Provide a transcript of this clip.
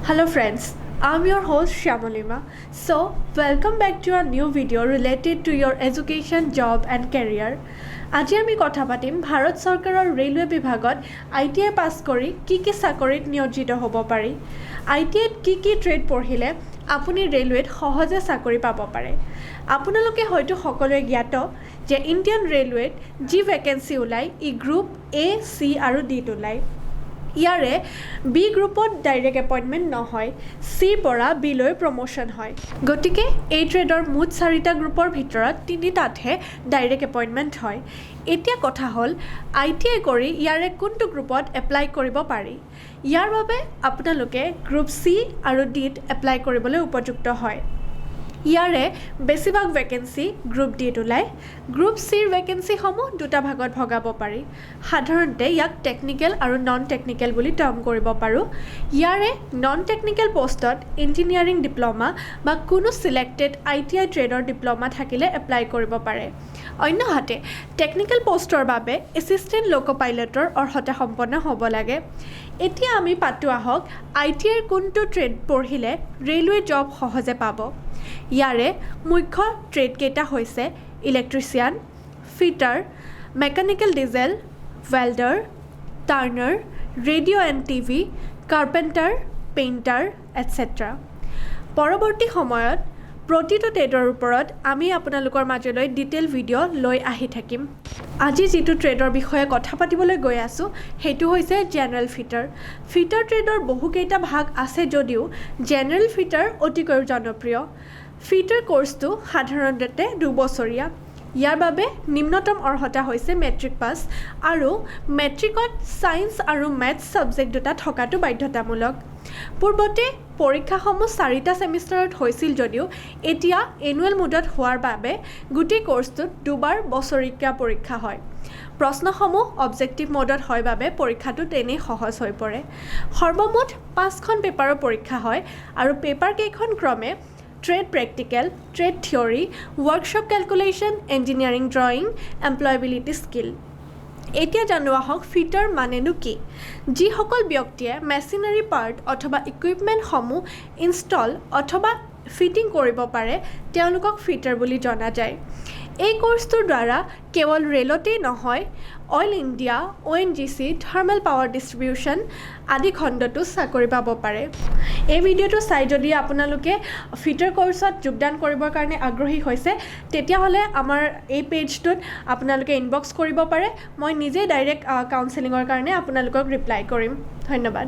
Hello friends, I'm your host Shyamolima. So, welcome back to a new video related to your education, job and career. আজি আমি কথা পাতিম ভাৰত চৰকাৰৰ railway বিভাগত ITI pass কৰি কি চাকৰিত নিয়োজিত হ'ব পাৰি। ITI কি ট্ৰেড পঢ়িলে আপুনি ৰেলৱেত সহজে চাকৰি পাব পাৰে। আপোনালোকে হয়তো সকলোৱে জ্ঞাত যে ইণ্ডিয়ান ৰেলৱেত যি ভেকেন্সি ওলাই ই গ্ৰুপ A, C আৰু D ওলাই। ইয়াৰে বি গ্ৰুপত ডাইৰেক্ট এপইণ্টমেণ্ট নহয়, চি পৰা বিলৈ প্ৰমোশ্যন হয়। গতিকে এই ট্ৰেডৰ মুঠ 4টা গ্ৰুপৰ ভিতৰত 3টাতহে ডাইৰেক্ট এপইণ্টমেণ্ট হয়। এতিয়া কথা হ'ল ITI কৰি ইয়াৰে কোনটো গ্ৰুপত এপ্লাই কৰিব পাৰি। ইয়াৰ বাবে আপোনালোকে গ্ৰুপ C আৰু Dত এপ্লাই কৰিবলৈ উপযুক্ত হয়। ইয়াৰে বেছিভাগ ভেকেন্সি গ্ৰুপ Dত ওলায়। গ্ৰুপ Cৰ ভেকেন্সিসমূহ দুটা ভাগত ভগাব পাৰি। সাধাৰণতে ইয়াক টেকনিকেল আৰু নন টেকনিকেল বুলি টাৰ্ম কৰিব পাৰোঁ। ইয়াৰে নন টেকনিকেল পোষ্টত ইঞ্জিনিয়াৰিং ডিপ্ল'মা বা কোনো চিলেক্টেড ITI ট্ৰেডৰ ডিপ্ল'মা থাকিলে এপ্লাই কৰিব পাৰে। অন্যহাতে টেকনিকেল পোষ্টৰ বাবে এছিষ্টেণ্ট লোকো পাইলটৰ অৰ্হতা সম্পন্ন হ'ব লাগে। এতিয়া আমি পাতো আহক ITIৰ কোনটো ট্ৰেড পঢ়িলে ৰেলৱে জব সহজে পাব। ইয়াৰে মুখ্য ট্ৰেডকেইটা হৈছে electrician, fitter, mechanical diesel, welder, turner, radio' and TV, carpenter, painter etcetera. পৰৱৰ্তী সময়ত প্ৰতিটো ট্ৰেডৰ ওপৰত আমি আপোনালোকৰ মাজলৈ ডিটেইল ভিডিঅ' লৈ আহি থাকিম। আজি যিটো ট্ৰেডৰ বিষয়ে কথা পাতিবলৈ গৈ আছোঁ সেইটো হৈছে জেনেৰেল ফিটাৰ। ফিটাৰ ট্ৰেডৰ বহুকেইটা ভাগ আছে যদিও জেনেৰেল ফিটাৰ অতিকৈ জনপ্ৰিয়। ফিটাৰ কোৰ্চটো সাধাৰণতে 2 বছৰীয়া। ইয়াৰ বাবে নিম্নতম অৰ্হতা হৈছে মেট্ৰিক পাছ আৰু মেট্ৰিকত ছায়েন্স আৰু মেথছ ছাবজেক্ট দুটা থকাটো বাধ্যতামূলক। পূৰ্বতে পৰীক্ষাসমূহ 4টা ছেমিষ্টাৰত হৈছিল যদিও এতিয়া এনুৱেল মোডত হোৱাৰ বাবে গোটেই কোৰ্চটোত দুবাৰ বছৰেকীয়া পৰীক্ষা হয়। প্ৰশ্নসমূহ অবজেক্টিভ মোডত হয় বাবে পৰীক্ষাটো তেনেই সহজ হৈ পৰে। সৰ্বমুঠ 5খন পেপাৰৰ পৰীক্ষা হয় আৰু পেপাৰ কেইখন ক্ৰমে trade practical, trade theory, workshop calculation, engineering drawing, employability skill. এতিয়া জানো আহক ফিটাৰ মানেনো কি। যিসকল ব্যক্তিয়ে মেচিনাৰী পাৰ্ট অথবা ইকুইপমেণ্টসমূহ ইনষ্টল অথবা ফিটিং কৰিব পাৰে তেওঁলোকক ফিটাৰ বুলি জনা যায়। এই কোৰ্চটোৰ দ্বাৰা কেৱল ৰেলতেই নহয় oil India, ONGC, thermal power distribution আদি খণ্ডতো চাকৰি পাব পাৰে। এই ভিডিঅ'টো চাই যদি আপোনালোকে ফিটাৰ কোৰ্চত যোগদান কৰিবৰ কাৰণে আগ্ৰহী হৈছে তেতিয়াহ'লে আমাৰ এই পেজটোত আপোনালোকে ইনবক্স কৰিব পাৰে। মই নিজেই ডাইৰেক্ট কাউন্সেলিঙৰ কাৰণে আপোনালোকক ৰিপ্লাই কৰিম। ধন্যবাদ।